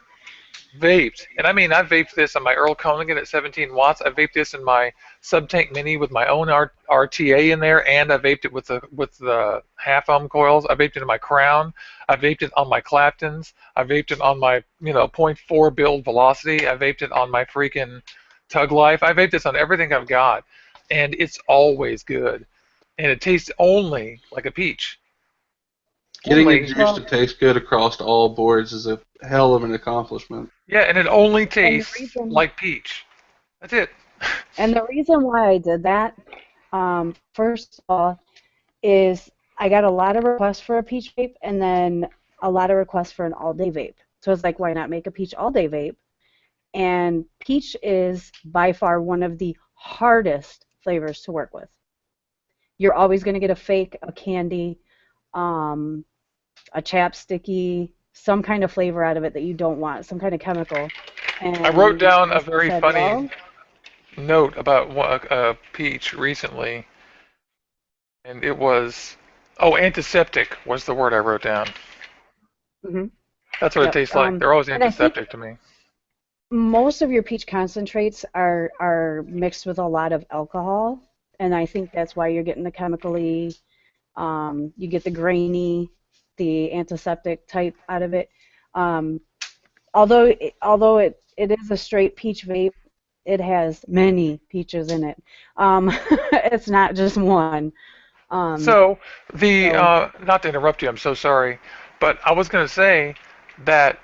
vaped. And I mean, I've vaped this on my Earl Conigan at 17 watts. I've vaped this in my Subtank Mini with my own RTA in there, and I vaped it with the half ohm coils. I vaped it in my Crown. I vaped it on my Claptons. I vaped it on my .4 build Velocity. I vaped it on my freaking Tug Life. I vaped this on everything I've got, and it's always good. And it tastes only like a peach. Getting a juice to taste good across all boards is a hell of an accomplishment. Yeah, and it only tastes like peach. That's it. And the reason why I did that, first of all, is I got a lot of requests for a peach vape and then a lot of requests for an all-day vape. So I was like, why not make a peach all-day vape? And peach is by far one of the hardest flavors to work with. You're always going to get a fake, a candy, a chapsticky, some kind of flavor out of it that you don't want, some kind of chemical. And I wrote down a very funny note about a peach recently, and it was, antiseptic was the word I wrote down. Mm-hmm. That's what it tastes like. They're always antiseptic to me. Most of your peach concentrates are mixed with a lot of alcohol, and I think that's why you're getting the chemically, you get the grainy, the antiseptic type out of it. Although it is a straight peach vape, it has many peaches in it. It's not just one. So not to interrupt you, I'm so sorry, but I was going to say that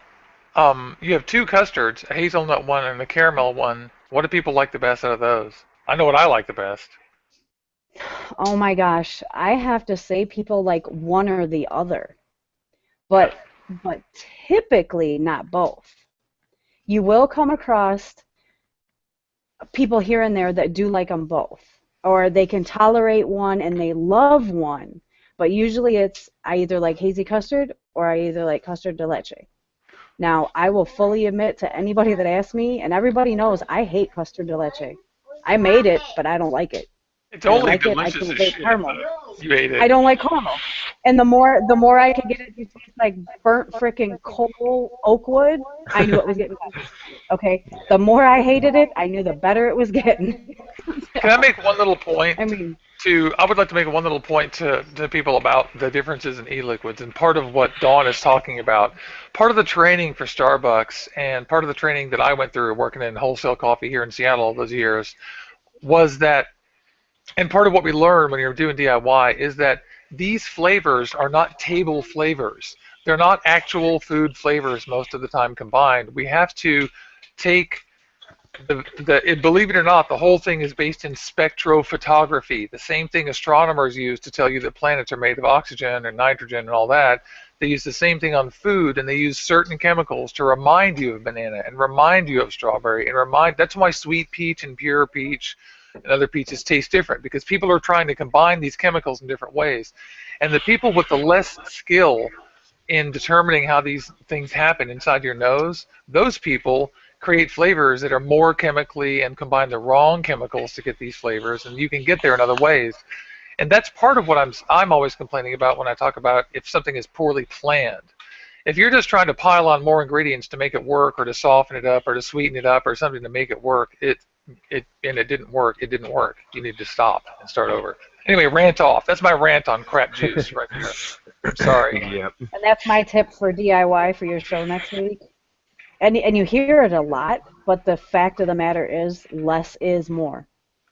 you have two custards, a hazelnut one and a caramel one. What do people like the best out of those? I know what I like the best. Oh my gosh, I have to say people like one or the other, but typically not both. You will come across people here and there that do like them both, or they can tolerate one and they love one, but usually it's I either like hazy custard or I either like custard de leche. Now, I will fully admit to anybody that asks me, and everybody knows I hate custard de leche. I made it, but I don't like it. It's I don't only like it. I delicious can't as get shit. caramel. You ate it. I don't like caramel. And the more I could get it to taste like burnt frickin' coal oak wood, I knew it was getting better. Okay? The more I hated it, I knew the better it was getting. Can I make one little point? I mean, I would like to make one little point to people about the differences in e-liquids, and part of what Dawn is talking about. Part of the training for Starbucks and part of the training that I went through working in wholesale coffee here in Seattle all those years was that, and part of what we learn when you're doing DIY is that these flavors are not table flavors. They're not actual food flavors most of the time combined. We have to take believe it or not, the whole thing is based in spectrophotography, the same thing astronomers use to tell you that planets are made of oxygen and nitrogen and all that. They use the same thing on food, and they use certain chemicals to remind you of banana and remind you of strawberry and that's why sweet peach and pure peach and other peaches taste different, because people are trying to combine these chemicals in different ways. And the people with the less skill in determining how these things happen inside your nose, those people create flavors that are more chemically and combine the wrong chemicals to get these flavors, and you can get there in other ways. And that's part of what I'm always complaining about when I talk about if something is poorly planned. If you're just trying to pile on more ingredients to make it work, or to soften it up, or to sweeten it up, or something to make it work, and it didn't work, it didn't work. You need to stop and start over. Anyway, rant off. That's my rant on crap juice right there. I'm sorry. Yep. and that's my tip for DIY for your show next week. And you hear it a lot, but the fact of the matter is less is more.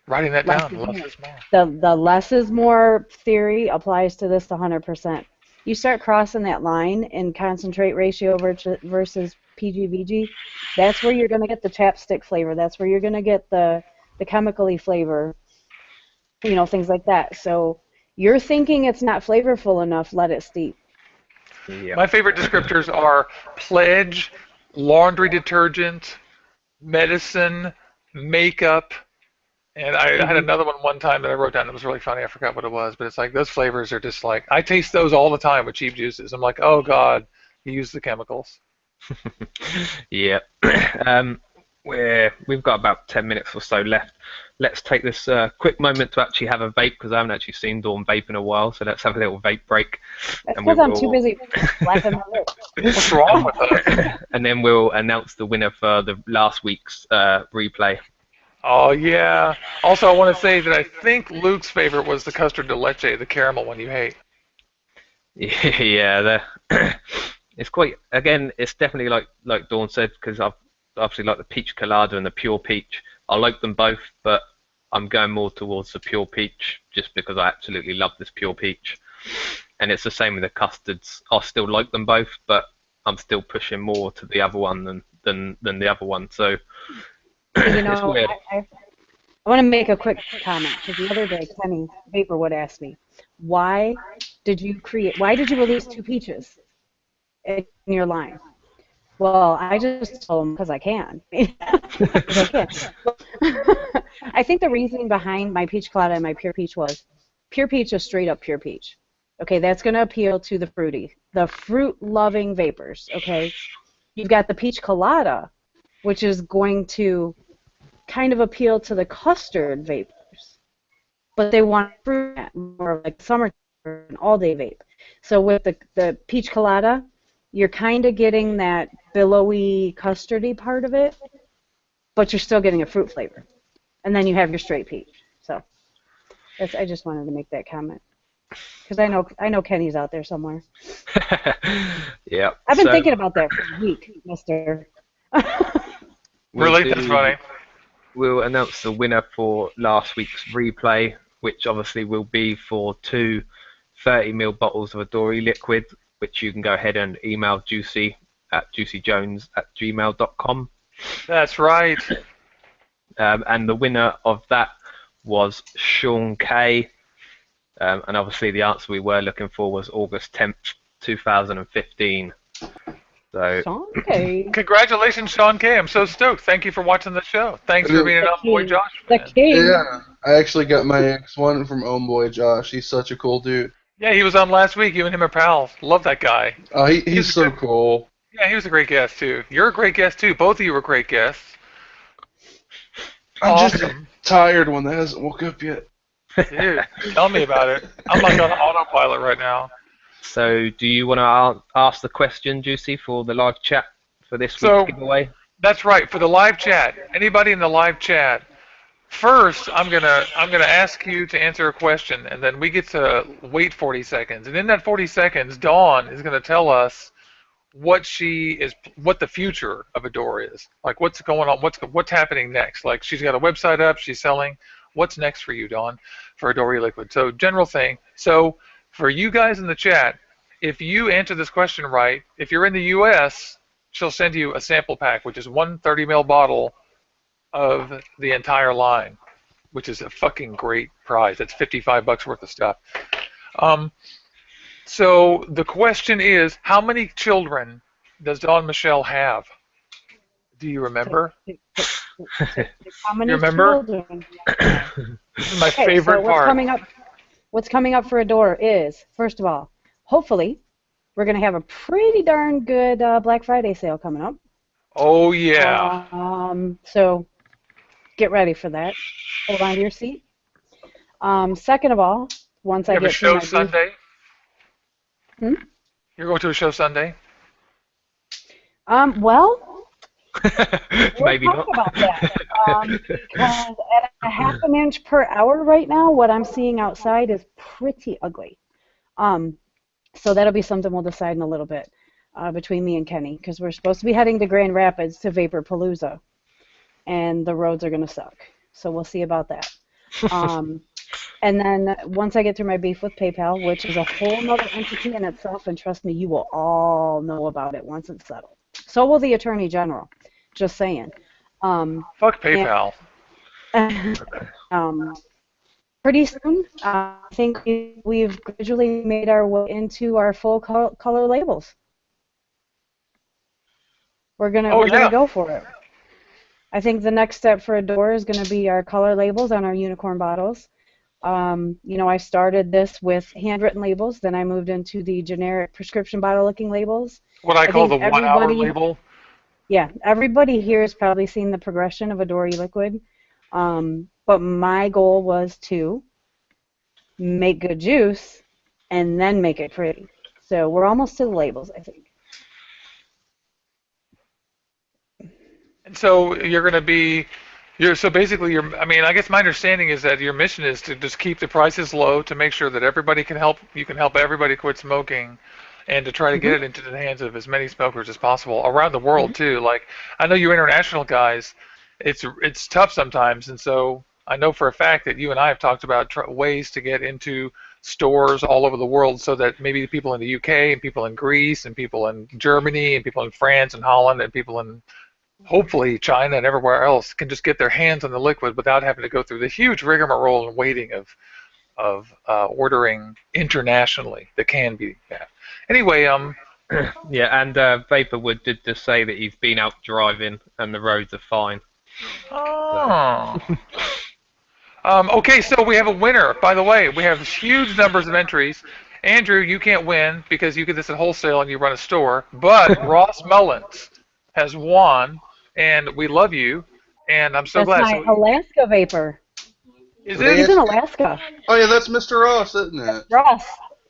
Writing that Less down. is Less more. is more. The less is more theory applies to this 100%. You start crossing that line in concentrate ratio versus PGVG, that's where you're going to get the chapstick flavor. That's where you're going to get the chemically flavor, things like that. So you're thinking it's not flavorful enough, let it steep. Yep. My favorite descriptors are pledge, laundry detergent, medicine, makeup, and I had another one time that I wrote down that was really funny. I forgot what it was, but it's like those flavors are just like, I taste those all the time with cheap juices. I'm like, oh God, you use the chemicals. Yeah. We've got about 10 minutes or so left. Let's take this quick moment to actually have a vape, because I haven't actually seen Dawn vape in a while, so let's have a little vape break. That's because I'm too busy laughing my lips. What's wrong with us? And then we'll announce the winner for the last week's replay. Oh, yeah. Also, I want to say that I think Luke's favorite was the custard de leche, the caramel one you hate. Yeah, it's quite, again, it's definitely like Dawn said, because I've obviously like the peach colada and the pure peach. I like them both, but I'm going more towards the pure peach just because I absolutely love this pure peach. And it's the same with the custards. I still like them both, but I'm still pushing more to the other one than the other one. So it's weird. I want to make a quick comment, because the other day Kenny Vaper would ask me, why did you release two peaches in your line? Well, I just told him because I can. Because I can. I think the reasoning behind my peach colada and my pure peach was pure peach is straight up pure peach. Okay, that's going to appeal to the fruit-loving vapors. Okay, you've got the peach colada, which is going to kind of appeal to the custard vapors, but they want fruit, more like summer and all-day vape. So with the peach colada, you're kind of getting that billowy, custardy part of it, but you're still getting a fruit flavor. And then you have your straight peach. So I just wanted to make that comment, because I know Kenny's out there somewhere. Yeah. I've been thinking about that for a week, mister. Really? That's funny. we'll announce the winner for last week's replay, which obviously will be for two 30ml bottles of Adore eLiquid, which you can go ahead and email Juicy at juicyjones@gmail.com. That's right. And the winner of that was Sean K. And obviously the answer we were looking for was August 10th, 2015. So, Sean K. Congratulations, Sean K. I'm so stoked. Thank you for watching the show. Thanks for being an Homeboy Josh The fan. king. Yeah, I actually got my ex one from Homeboy Josh. He's such a cool dude. Yeah, he was on last week. You and him are pals. Love that guy. Oh, he's so cool. Yeah, he was a great guest, too. You're a great guest, too. Both of you were great guests. I'm just tired one that hasn't woke up yet. Dude, tell me about it. I'm like on autopilot right now. so do you want to ask the question, Juicy, for the live chat for this week's giveaway? That's right. For the live chat, anybody in the live chat, first I'm gonna ask you to answer a question, and then we get to wait 40 seconds. And in that 40 seconds, Dawn is gonna tell us what the future of Adore is. Like what's going on, what's happening next. Like she's got a website up, she's selling. What's next for you, Dawn, for Adore eLiquid? So general thing. So for you guys in the chat, if you answer this question right, if you're in the U.S., she'll send you a sample pack, which is one 30ml bottle of the entire line, which is a fucking great prize. That's $55 worth of stuff. So the question is, how many children does Dawn Michelle have? Do you remember? How many You remember? children? This is my Okay, favorite so part. what's coming up for Adore is, first of all, hopefully, we're going to have a pretty darn good Black Friday sale coming up. Oh, yeah. So get ready for that. Hold on to your seat. Second of all, once You I have a get show through my Sunday? Hmm? You're going to a show Sunday? Well, Maybe we'll not. talk about that. Because at a half an inch per hour right now, what I'm seeing outside is pretty ugly. So that'll be something we'll decide in a little bit between me and Kenny, because we're supposed to be heading to Grand Rapids to Vapor Palooza, and the roads are going to suck. So we'll see about that. And then once I get through my beef with PayPal, which is a whole other entity in itself, and trust me, you will all know about it once it's settled. So will the Attorney General. Just saying. Fuck PayPal. Pretty soon, I think we've gradually made our way into our full color labels. We're gonna go for it. I think the next step for Adore is going to be our color labels on our unicorn bottles. I started this with handwritten labels, then I moved into the generic prescription bottle-looking labels. What I call the 1 hour label? Yeah, everybody here has probably seen the progression of Adore eLiquid, but my goal was to make good juice and then make it pretty. So we're almost to the labels, I think. And so you're going to be, I guess my understanding is that your mission is to just keep the prices low to make sure that everybody you can help everybody quit smoking, and to try to get it into the hands of as many smokers as possible around the world too. Like, I know you international guys, it's tough sometimes, and so I know for a fact that you and I have talked about ways to get into stores all over the world, so that maybe the people in the UK and people in Greece and people in Germany and people in France and Holland and people in hopefully China and everywhere else can just get their hands on the liquid without having to go through the huge rigmarole and waiting of ordering internationally that can be. Yeah. Anyway, yeah, and Vaporwood did just say that he's been out driving and the roads are fine. Oh. Okay, so we have a winner. By the way, we have huge numbers of entries. Andrew, you can't win because you get this at wholesale and you run a store, but Ross Mullins has won, and we love you, and I'm so glad. That's my Alaska Vapor. Is it? He's in Alaska. Oh yeah, that's Mr. Ross, isn't it? Ross.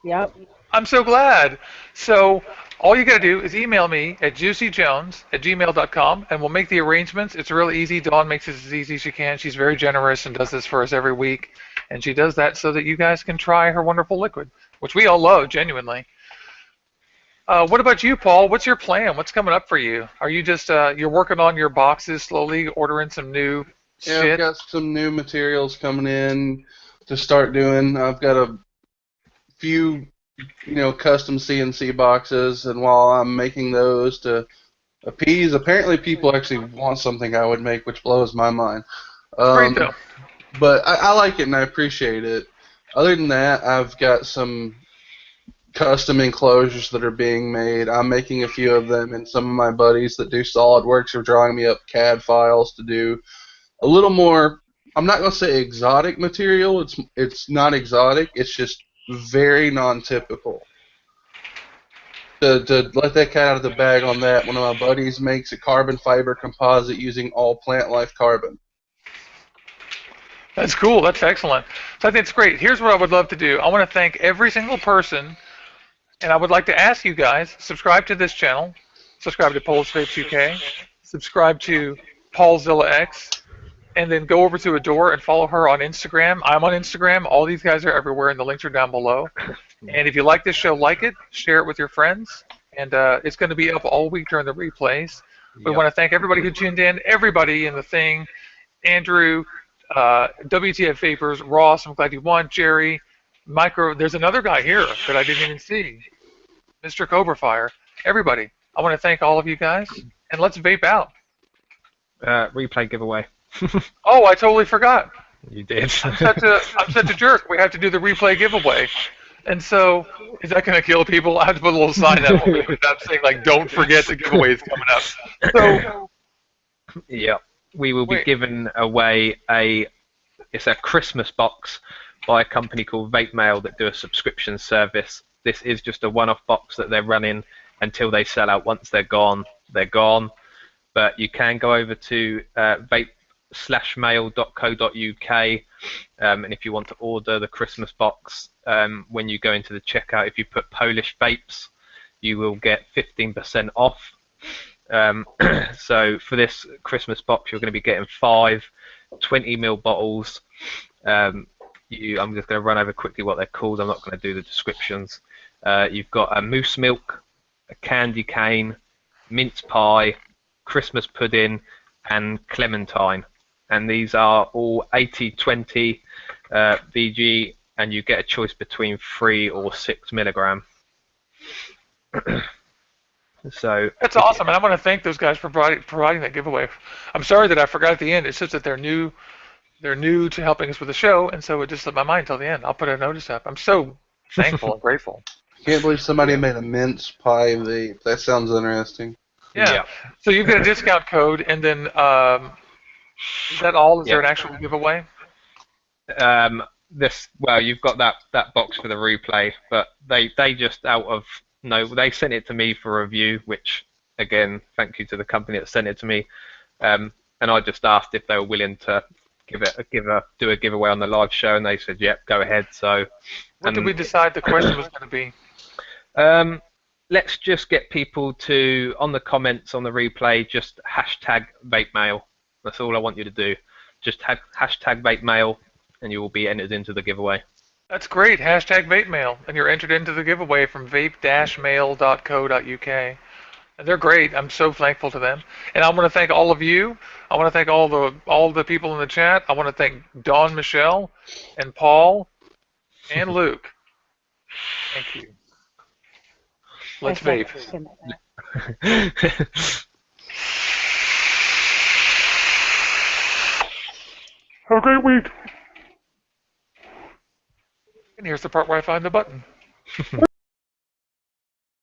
Yep. I'm so glad. So all you got to do is email me at juicyjones@gmail.com, and we'll make the arrangements. It's really easy. Dawn makes it as easy as she can. She's very generous and does this for us every week, and she does that so that you guys can try her wonderful liquid, which we all love, genuinely. What about you, Paul? What's your plan? What's coming up for you? Are you just you're working on your boxes slowly, ordering some new Yeah, I've shit. got some new materials coming in to start doing. I've got a few, custom CNC boxes, and while I'm making those to appease, apparently people actually want something I would make, which blows my mind. Great though. But I like it and I appreciate it. Other than that, I've got some custom enclosures that are being made. I'm making a few of them, and some of my buddies that do SolidWorks are drawing me up CAD files to do a little more. I'm not going to say exotic material. It's not exotic. It's just very non-typical. To let that cat out of the bag on that, one of my buddies makes a carbon fiber composite using all plant life carbon. That's cool. That's excellent. So I think it's great. Here's what I would love to do. I want to thank every single person, and I would like to ask you guys, subscribe to this channel, subscribe to PolishVapesUK, subscribe to PaulZillaX, and then go over to Adore and follow her on Instagram. I'm on Instagram. All these guys are everywhere, and the links are down below. And if you like this show, like it, share it with your friends. And it's going to be up all week during the replays. We want to thank everybody who tuned in, everybody in the thing, Andrew, WTF Vapers, Ross, I'm glad you won, Jerry, Micro. There's another guy here that I didn't even see, Mr. Cobrafire. Everybody, I want to thank all of you guys, and let's vape out. Replay giveaway. Oh, I totally forgot. You did. I'm such a jerk. We have to do the replay giveaway. And so, is that going to kill people? I have to put a little sign up without saying, like, don't forget the giveaway is coming up. So, yeah, we will be giving away it's a Christmas box by a company called Vape Mail that do a subscription service. This is just a one-off box that they're running until they sell out. Once they're gone, they're gone. But you can go over to vape/mail.co.uk, and if you want to order the Christmas box, when you go into the checkout, if you put Polish Vapes, you will get 15% off. So for this Christmas box, you're going to be getting 5 20ml bottles. I'm just going to run over quickly what they're called. I'm not going to do the descriptions. You've got a moose milk, a candy cane, mince pie, Christmas pudding, and clementine. And these are all 80/20 VG, and you get a choice between 3 or 6 milligram. So that's awesome, and I want to thank those guys for providing that giveaway. I'm sorry that I forgot at the end. It's just that they're new to helping us with the show, and so it just slipped my mind until the end. I'll put a notice up. I'm so thankful and grateful. Can't believe somebody made a mince pie vape. That sounds interesting. Yeah. So you get a discount code, and then is that all? Is there an actual giveaway? You've got that box for the replay, but they just they sent it to me for review, which again, thank you to the company that sent it to me. And I just asked if they were willing to do a giveaway on the live show, and they said, "Yep, go ahead." So, what did we decide the question was going to be? Let's just get people to, on the comments on the replay, just hashtag vape mail. That's all I want you to do. Just hashtag vape mail, and you will be entered into the giveaway. That's great. Hashtag vape mail, and you're entered into the giveaway from vape-mail.co.uk. And they're great. I'm so thankful to them. And I want to thank all of you. I want to thank all the people in the chat. I want to thank Dawn, Michelle, and Paul, and Luke. Thank you. Let's vape. Have a great week. And here's the part where I find the button.